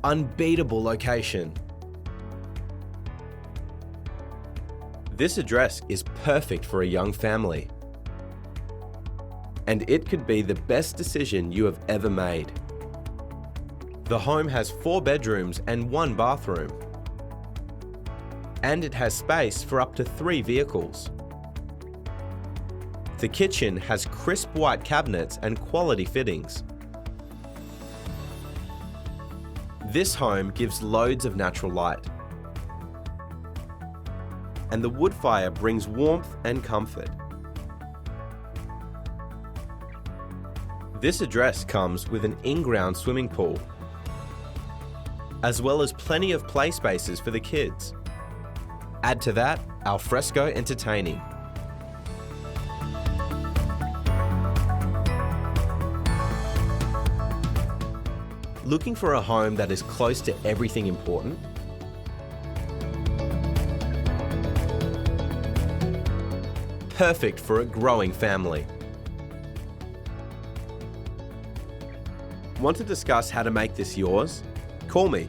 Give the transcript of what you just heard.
Unbeatable Location. This address is perfect for a young family, and it could be the best decision you have ever made. The home has 4 bedrooms and 1 bathroom, and it has space for up to 3 vehicles. The kitchen has crisp white cabinets and quality fittings. This home gives loads of natural light, and the wood fire brings warmth and comfort. This address comes with an in-ground swimming pool, as well as plenty of play spaces for the kids. Add to that al fresco entertaining. Looking for a home that is close to everything important? Perfect for a growing family. Want to discuss how to make this yours? Call me